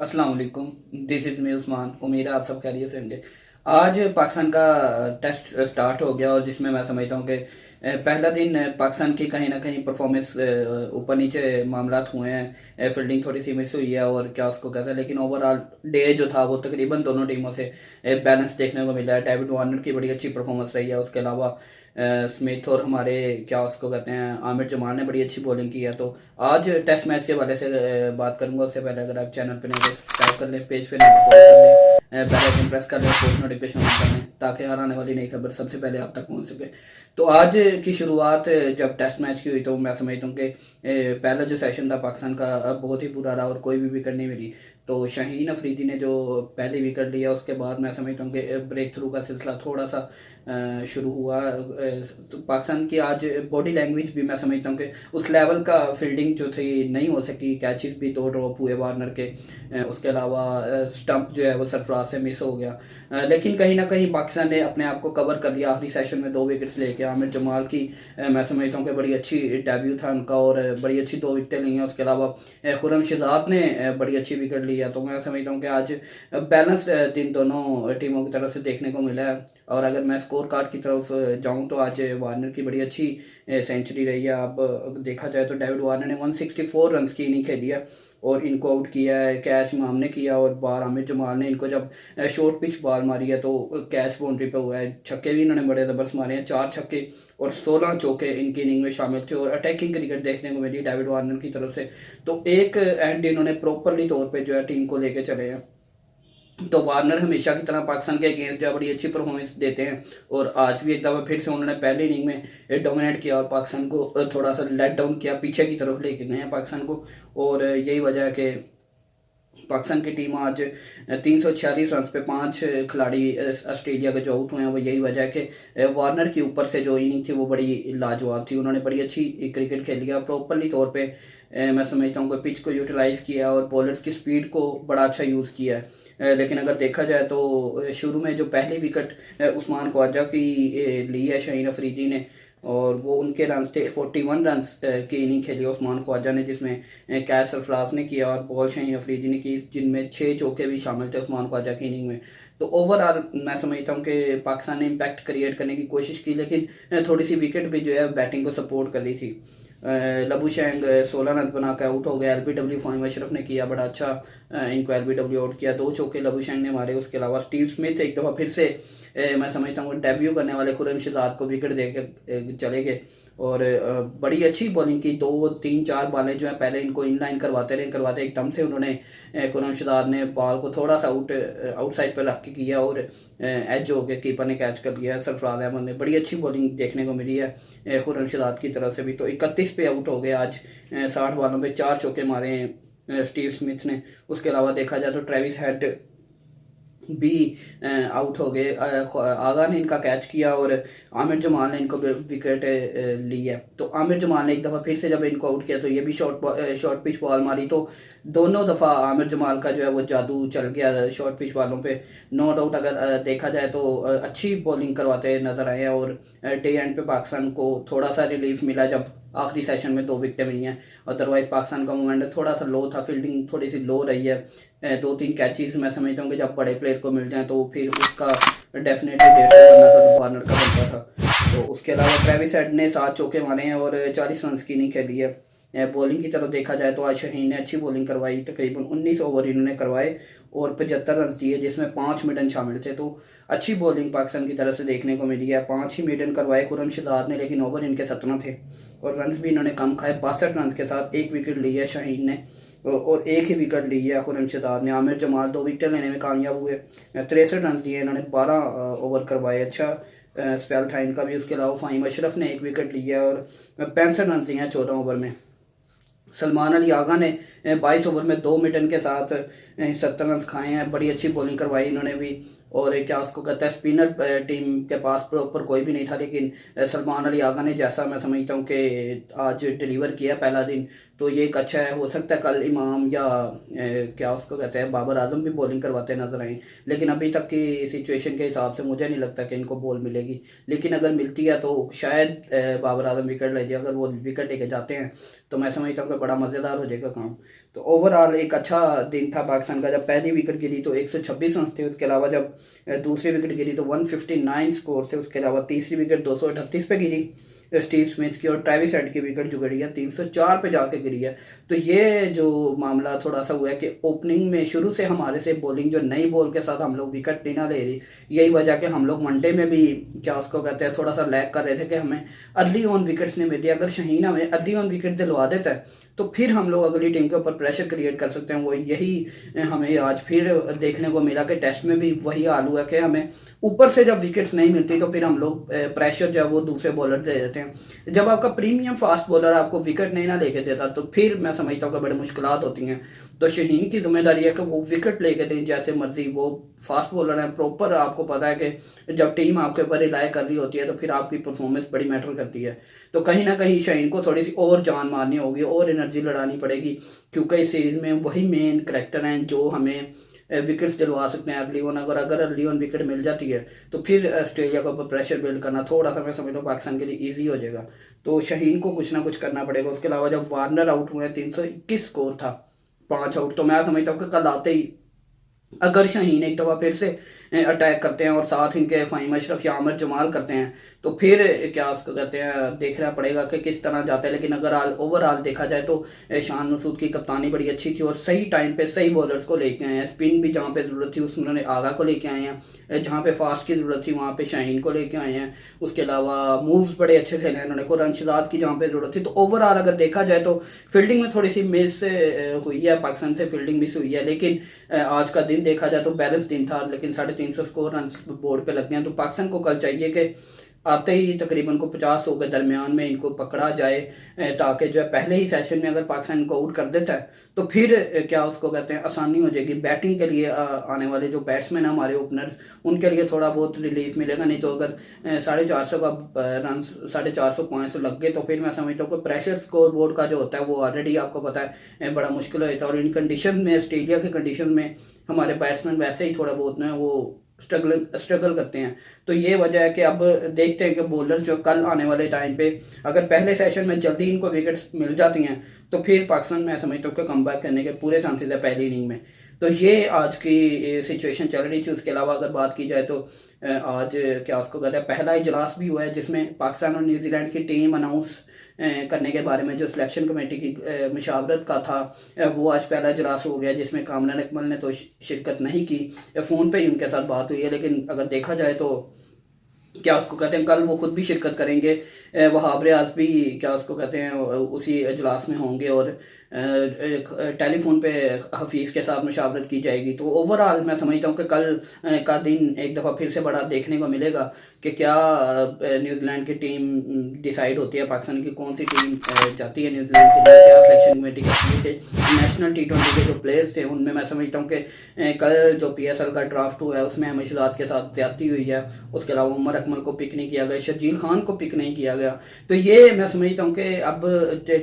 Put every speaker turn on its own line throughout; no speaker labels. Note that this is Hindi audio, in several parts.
अस्सलाम वालेकुम। This is me Usman. उम्मीद है आप सब खैरियत से होंगे। आज पाकिस्तान का टेस्ट स्टार्ट हो गया और जिसमें मैं समझता हूँ कि पहला दिन पाकिस्तान की कहीं ना कहीं परफॉर्मेंस ऊपर नीचे मामलात हुए हैं। फील्डिंग थोड़ी सी मिस हुई है और क्या उसको कहते हैं, लेकिन ओवरऑल डे जो था वो तकरीबन दोनों टीमों से बैलेंस देखने को मिला है। डेविड वार्नर की बड़ी अच्छी परफॉर्मेंस रही है, उसके अलावा स्मिथ और हमारे क्या उसको कहते हैं आमिर जमान ने बड़ी अच्छी बॉलिंग की है। तो आज टेस्ट मैच के हवाले से बात करूंगा। उससे पहले अगर आप चैनल पर नहीं तो सब्सक्राइब कर लें, पेज पे नहीं तो फॉलो कर लें, बेल आइकन प्रेस कर लें, पोस्ट नोटिफिकेशन ऑन कर लें ताकि हर आने वाली नई खबर सबसे पहले आप तक पहुंच सके। तो आज की शुरुआत जब टेस्ट मैच की हुई तो मैं समझता हूँ कि पहला जो सेशन था पाकिस्तान का बहुत ही बुरा रहा और कोई भी विकेट नहीं मिली। तो शाहीन अफरीदी ने जो पहली विकेट लिया उसके बाद मैं समझता हूँ कि ब्रेक थ्रू का सिलसिला थोड़ा सा शुरू हुआ। तो पाकिस्तान की आज बॉडी लैंग्वेज भी मैं समझता हूँ कि उस लेवल का फील्डिंग जो थी नहीं हो सकी। कैचेस भी 2 ड्रॉप हुए वार्नर के, उसके अलावा स्टंप जो है वो सरफराज से मिस हो गया। लेकिन कहीं ना कहीं पाकिस्तान ने अपने आप को कवर कर लिया। आखिरी सेशन में 2 विकेट्स लेके आमिर जमाल की मैं समझता हूँ कि बड़ी अच्छी डेब्यू था उनका और बड़ी अच्छी 2 विकेटें ली हैं। उसके अलावा खुरम शहजाद ने बड़ी अच्छी विकेट ली है। तो मैं समझता हूँ कि आज बैलेंस दिन दोनों टीमों की तरफ से देखने को मिला है। और अगर मैं स्कोर कार्ड की तरफ जाऊँ तो आज वार्नर की बड़ी अच्छी सेंचुरी रही है। अब देखा जाए तो डेविड वार्नर ने 164 रन की इनिंग खेली है और इनको आउट किया है। कैच इमाम ने किया और बार आमिर जमाल ने इनको जब शॉर्ट पिच बॉल मारी है तो कैच बाउंड्री पे हुआ है। छक्के भी इन्होंने बड़े ज़बरदस्त मारे हैं, 4 छक्के और 16 चौके इनकी इनिंग में शामिल थे और अटैकिंग क्रिकेट देखने को मिली डेविड वार्नर की तरफ से। तो एक एंड इन्होंने प्रॉपरली तौर पे जो है टीम को लेके चले हैं। तो वार्नर हमेशा की तरह पाकिस्तान के अगेंस्ट जो है बड़ी अच्छी परफॉर्मेंस देते हैं और आज भी एक दफ़ा फिर से उन्होंने पहले इनिंग में डोमिनेट किया और पाकिस्तान को थोड़ा सा लेट डाउन किया, पीछे की तरफ लेके गए हैं पाकिस्तान को। और यही वजह है कि पाकिस्तान की टीम आज 346 रन पे 5 खिलाड़ी ऑस्ट्रेलिया के जो आउट हुए हैं। वो यही वजह है कि वार्नर के ऊपर से जो इनिंग थी वो बड़ी लाजवाब थी। उन्होंने बड़ी अच्छी क्रिकेट खेली है प्रॉपरली तौर पे। मैं समझता हूँ कि पिच को यूटिलाइज़ किया और बॉलर्स की स्पीड को बड़ा अच्छा यूज़ किया है। लेकिन अगर देखा जाए तो शुरू में जो पहली विकेट उस्मान ख्वाजा की ली है शाहीन अफरीदी ने और वो उनके रन थे 41 रन की इनिंग खेली उस्मान ख्वाजा ने, जिसमें कैच सरफराज ने किया और बॉल शाहीन अफरीदी ने की, जिनमें 6 चौके भी शामिल थे उस्मान ख्वाजा की इनिंग में। तो ओवरऑल मैं समझता हूँ कि पाकिस्तान ने इम्पैक्ट क्रिएट करने की कोशिश की, लेकिन थोड़ी सी विकेट भी जो है बैटिंग को सपोर्ट कर रही थी। लबूशैंग 16 रन बना कर आउट हो गया। एलबीडब्ल्यू फाहिम अशरफ ने किया बड़ा अच्छा, इनको एलबीडब्ल्यू आउट किया। 2 चौके लबूशैंग ने मारे। उसके अलावा स्टीव स्मिथ एक दफ़ा फिर से मैं समझता हूँ डेब्यू करने वाले खुरम शहजाद को विकेट दे कर चले गए और बड़ी अच्छी बॉलिंग की। 2 3 4 बालें जो है पहले इनको इन लाइन करवाते एकदम से उन्होंने खुरम शहजाद ने बॉल को थोड़ा सा आउटसाइड पर रख के किया और एज हो के कीपर ने कैच कर लिया। सरफराज अहमद ने बड़ी अच्छी बॉलिंग देखने को मिली है खुरम शहजाद की तरफ से भी। तो 31 पे आउट हो गए आज। 60 बॉलों पे 4 चौके मारे हैं स्टीव स्मिथ ने। उसके अलावा देखा जाए तो ट्रेविस हेड भी आउट हो गए। आगा ने इनका कैच किया और आमिर जमाल ने इनको विकेट ली है। तो आमिर जमाल ने एक दफ़ा फिर से जब इनको आउट किया तो ये भी शॉर्ट पिच बॉल मारी। तो दोनों दफ़ा आमिर जमाल का जो है वो जादू चल गया शॉर्ट पिच बॉलों पे। नो डाउट अगर देखा जाए तो अच्छी बॉलिंग करवाते नज़र आए हैं और डे एंड पे पाकिस्तान को थोड़ा सा रिलीफ मिला जब आखिरी सेशन में 2 विकेटें मिली हैं। अदरवाइज़ पाकिस्तान का मूवमेंट थोड़ा सा लो था, फील्डिंग थोड़ी सी लो रही है। 2 3 कैचेस मैं समझता हूँ कि जब बड़े प्लेयर को मिल जाए तो फिर उसका डेफिनेटली 150 बनना तो वार्नर का बनता था। तो उसके अलावा ट्रेविस हेड ने 7 चौके मारे हैं और 40 रन की इनिंग खेली है। बॉलिंग की तरफ देखा जाए तो आज शाहीन ने अच्छी बॉलिंग करवाई। तकरीबन 19 ओवर इन्होंने करवाए और 75 रन दिए, जिसमें 5 मिडन शामिल थे। तो अच्छी बॉलिंग पाकिस्तान की तरफ से देखने को मिली है। 5 ही मिडन करवाए खुरम शहजाद ने, लेकिन ओवर इनके 17 थे और रन भी इन्होंने कम खाए। 62 रन के साथ 1 विकेट ली है शाहीन ने और 1 ही विकेट ली है खुरम शहजाद ने। आमिर जमाल 2 विकेट लेने में कामयाब हुए। 63 रन दिए इन्होंने, 12 ओवर करवाए। अच्छा स्पेल था इनका भी। उसके अलावा फ़हीम अशरफ ने 1 विकेट लिया और 65 रन दिए हैं 14 ओवर में। सलमान अली आगा ने 22 ओवर में 2 मिडन के साथ 70 रन खाए हैं। बड़ी अच्छी बॉलिंग करवाई इन्होंने भी। और क्या उसको कहता है, स्पिनर टीम के पास प्रॉपर कोई भी नहीं था, लेकिन सलमान अली आगा ने जैसा मैं समझता हूँ कि आज डिलीवर किया पहला दिन, तो ये एक अच्छा है। हो सकता है कल इमाम या क्या उसको कहते हैं बाबर आजम भी बॉलिंग करवाते नजर आए, लेकिन अभी तक की सिचुएशन के हिसाब से मुझे नहीं लगता कि इनको बॉल मिलेगी। लेकिन अगर मिलती है तो शायद बाबर आजम विकेट ले जाए। अगर वो विकेट लेके जाते हैं तो मैं समझता हूँ कि बड़ा मज़ेदार हो जाएगा काम। तो ओवरऑल एक अच्छा दिन था पाकिस्तान का। जब पहली विकेट गिरी तो 126 रन थे, उसके अलावा जब दूसरी विकेट गिरी तो 159 स्कोर से, उसके अलावा तीसरी विकेट 238 पे गिरी स्टीव स्मिथ की, और ट्रेविस हेड की विकेट जो गिरी है 304 पे जाके गिरी है। तो ये जो मामला थोड़ा सा हुआ है कि ओपनिंग में शुरू से हमारे से बॉलिंग जो नई बॉल के साथ हम लोग विकेट नहीं ना ले रही, यही वजह कि हम लोग वनडे में भी क्या उसको कहते हैं थोड़ा सा लैग कर रहे थे कि हमें अर्ली ऑन विकेट्स नहीं मिलती। अगर शाहीन हमें अर्ली ऑन विकेट दिलवा देता है तो फिर हम लोग अगली टीम के ऊपर प्रेशर क्रिएट कर सकते हैं। वो यही हमें आज फिर देखने को मिला कि टेस्ट में भी वही हाल हुआ कि हमें ऊपर से जब विकेट्स नहीं मिलती तो फिर हम लोग प्रेशर जो है वो दूसरे बॉलर दे देते हैं। जब आपका प्रीमियम फास्ट बॉलर आपको विकेट नहीं ना लेके देता तो फिर मैं समझता हूँ कि बड़ी मुश्किलात होती हैं। तो शाहीन की जिम्मेदारी है कि वो विकेट लेके दें जैसे मर्जी। वो फास्ट बॉलर हैं प्रॉपर, आपको पता है कि जब टीम आपके ऊपर रिलाय कर रही होती है तो फिर आपकी परफॉर्मेंस बड़ी मैटर करती है। तो कहीं ना कहीं शाहीन को थोड़ी सी और जान मारनी होगी और एनर्जी लड़ानी पड़ेगी, क्योंकि इस सीरीज़ में वही मेन करेक्टर हैं जो हमें विकेट्स दिलवा सकते हैं अर्ली ऑन। अगर अर्ली ऑन विकेट मिल जाती है तो फिर ऑस्ट्रेलिया के ऊपर प्रेशर बिल्ड करना थोड़ा सा मैं समझता हूँ पाकिस्तान के लिए ईजी हो जाएगा। तो शाहीन को कुछ ना कुछ करना पड़ेगा। उसके अलावा जब वार्नर आउट हुए 321 स्कोर था, 5 आउट, तो मैं समझता हूँ कि कल आते ही अगर शाहीन एक दफ़ा फिर से अटैक करते हैं और साथ इनके फ़हीम अशरफ या आमिर जमाल करते हैं तो फिर क्या उसको कहते हैं देखना पड़ेगा कि किस तरह जाता है। लेकिन अगर ओवरऑल देखा जाए तो शान मसूद की कप्तानी बड़ी अच्छी थी और सही टाइम पे सही बॉलर्स को लेके आए हैं। स्पिन भी जहाँ पे ज़रूरत थी उसमें उन्होंने आगा को लेके आए हैं, जहाँ पे फास्ट की ज़रूरत थी वहाँ पे शाहीन को लेके आए हैं। उसके अलावा मूव्स बड़े अच्छे खेले हैं उन्होंने, खुरम शहजाद की जहाँ पे ज़रूरत थी। तो ओवरऑल अगर देखा जाए तो फील्डिंग में थोड़ी सी मिस हुई है, पाकिस्तान से फील्डिंग मिस हुई है। लेकिन आज का दिन देखा जाए तो बैलेंस दिन था, लेकिन 350 स्कोर रन बोर्ड पे लग गए हैं। तो पाकिस्तान को कल चाहिए कि आते ही तकरीबन को 50 के दरमियान में इनको पकड़ा जाए, ताकि जो है पहले ही सेशन में अगर पाकिस्तान इनको आउट कर देता है तो फिर क्या उसको कहते हैं आसानी हो जाएगी बैटिंग के लिए। आने वाले जो बैट्समैन हैं हमारे ओपनर्स, उनके लिए थोड़ा बहुत रिलीफ मिलेगा। नहीं तो अगर 450 का रन 450 पॉइंट्स लग गए तो फिर मैं समझता हूँ कि प्रेशर स्कोर बोर्ड का जो होता है वो ऑलरेडी आपको पता है बड़ा मुश्किल होता है। और इन कंडीशन में, ऑस्ट्रेलिया के कंडीशन में हमारे बैट्समैन वैसे ही थोड़ा बहुत ना वो स्ट्रगल करते हैं। तो ये वजह है कि अब देखते हैं कि बॉलर्स जो कल आने वाले टाइम पे अगर पहले सेशन में जल्दी इनको विकेट्स मिल जाती हैं तो फिर पाकिस्तान में समझता हूँ कि कमबैक करने के पूरे चांसेस है पहली इनिंग में। तो ये आज की सिचुएशन चल रही थी। उसके अलावा अगर बात की जाए तो आज क्या उसको कहते हैं पहला इजलास भी हुआ है जिसमें पाकिस्तान और न्यूजीलैंड की टीम अनाउंस करने के बारे में जो सिलेक्शन कमेटी की मशावरत का था वो आज पहला इजलास हो गया, जिसमें कामरान अकमल ने तो शिरकत नहीं की, फ़ोन पे ही उनके साथ बात हुई है। लेकिन अगर देखा जाए तो क्या उसको कहते हैं कल वो ख़ुद भी शिरकत करेंगे। वहाब रियाज भी क्या उसको कहते हैं उसी इजलास में होंगे और टेलीफोन पे हफीज़ के साथ मशावरत की जाएगी। तो ओवरऑल मैं समझता हूँ कि कल का दिन एक दफ़ा फिर से बड़ा देखने को मिलेगा कि क्या न्यूजीलैंड की टीम डिसाइड होती है, पाकिस्तान की कौन सी टीम जाती है न्यूजीलैंड के लिए, क्या सिलेक्शन कमेटी करती है। नेशनल T20 के जो प्लेयर्स थे उनमें मैं समझता हूँ कि कल जो PSL का ड्राफ्ट हुआ है उसमें अहमद शहजाद के साथ ज्यादती हुई है। उसके अलावा उमर अकमल को पिक नहीं किया गया, शर्जील खान को पिक नहीं किया गया। तो ये मैं समझता हूँ कि अब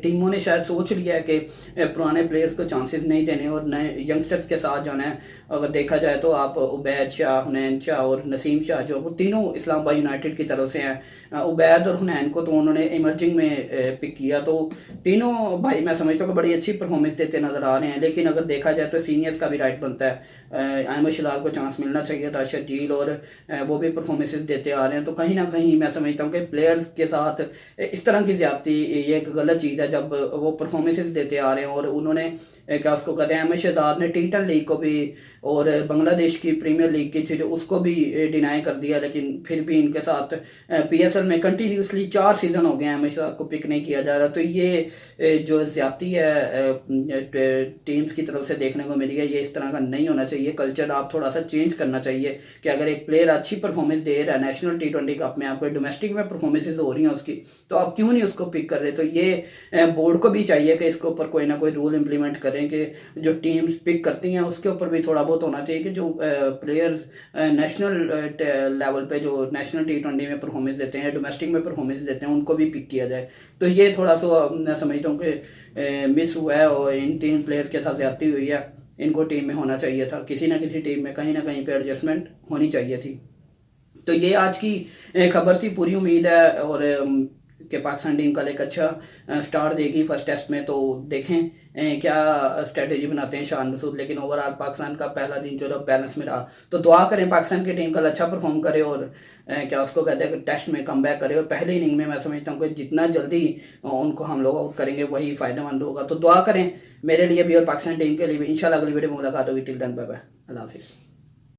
टीमों ने शायद सोच लिया है कि पुराने प्लेयर्स को चांसेस नहीं देने और नए यंगस्टर्स के साथ जाना है। अगर देखा जाए तो आप उबैद शाह, हुनैन शाह और नसीम शाह जो वो तीनों इस्लामाबाद यूनाइटेड की तरफ से हैं। उबैद और हुनैन को तो उन्होंने इमर्जिंग में पिक किया। तो तीनों भाई मैं समझता हूँ कि बड़ी अच्छी परफॉर्मेंस देते नज़र आ रहे हैं। लेकिन अगर देखा जाए तो सीनियर्स का भी राइट बनता है, अहमद शहजाद को चांस मिलना चाहिए था, शर्जील, और वो भी परफॉर्मेंसेस देते आ रहे हैं। तो कहीं ना कहीं मैं समझता हूँ कि प्लेयर्स के साथ इस तरह की ज़्यादती ये एक गलत चीज़ है जब वो परफॉर्मेंसेस देते आ रहे हैं। और उन्होंने क्या उसको कहते हैं अहमद शहजाद ने T10 लीग को भी और बांग्लादेश की प्रीमियर लीग की थी जो उसको भी डिनाई कर दिया। लेकिन फिर भी इनके साथ PSL में कंटिन्यूसली 4 सीज़न हो गए हैं अहमद शहजाद को पिक नहीं किया जा रहा। तो ये जो ज़्यादती है टीम्स की तरफ से देखने को मिली है, ये इस तरह का नहीं होना चाहिए। कल्चर आप थोड़ा सा चेंज करना चाहिए कि अगर एक प्लेयर अच्छी परफॉर्मेंस दे रहा है नेशनल T20 कप में, आपको डोमेस्टिक में परफॉर्मेंसेज हो रही हैं उसकी, तो आप क्यों नहीं उसको पिक कर रहे। तो ये बोर्ड को भी चाहिए कि इसके ऊपर कोई ना कोई रूल इम्प्लीमेंट करें कि जो टीम्स पिक करती हैं उसके ऊपर भी थोड़ा बहुत होना चाहिए कि जो प्लेयर्स नेशनल लेवल पे जो नेशनल T20 में परफॉर्मेंस देते हैं, डोमेस्टिक में परफॉर्मेंस देते हैं, उनको भी पिक किया जाए। तो ये थोड़ा सा मैं समझता हूँ कि मिस हुआ है और इन 3 प्लेयर्स के साथ ज़्यादती हुई है। इनको टीम में होना चाहिए था, किसी ना किसी टीम में कहीं ना कहीं पे एडजस्टमेंट होनी चाहिए थी। तो ये आज की खबर थी। पूरी उम्मीद है और कि पाकिस्तान टीम कल एक अच्छा स्टार्ट देगी फर्स्ट टेस्ट में, तो देखें क्या स्ट्रेटेजी बनाते हैं शान मसूद। लेकिन ओवरऑल पाकिस्तान का पहला दिन जो बैलेंस में रहा, तो दुआ करें पाकिस्तान की टीम कल अच्छा परफॉर्म करे और क्या उसको कहते हैं कि टेस्ट में कम बैक करे। और पहले इनिंग में मैं समझता हूँ कि जितना जल्दी उनको हम लोग आउट करेंगे वही फ़ायदेमंद होगा। तो दुआ करें मेरे लिए भी और पाकिस्तान टीम के लिए भी। इंशाल्लाह अगली वीडियो में मुलाकात होगी। टिल देन बाय बाय, अल्लाह हाफिज़।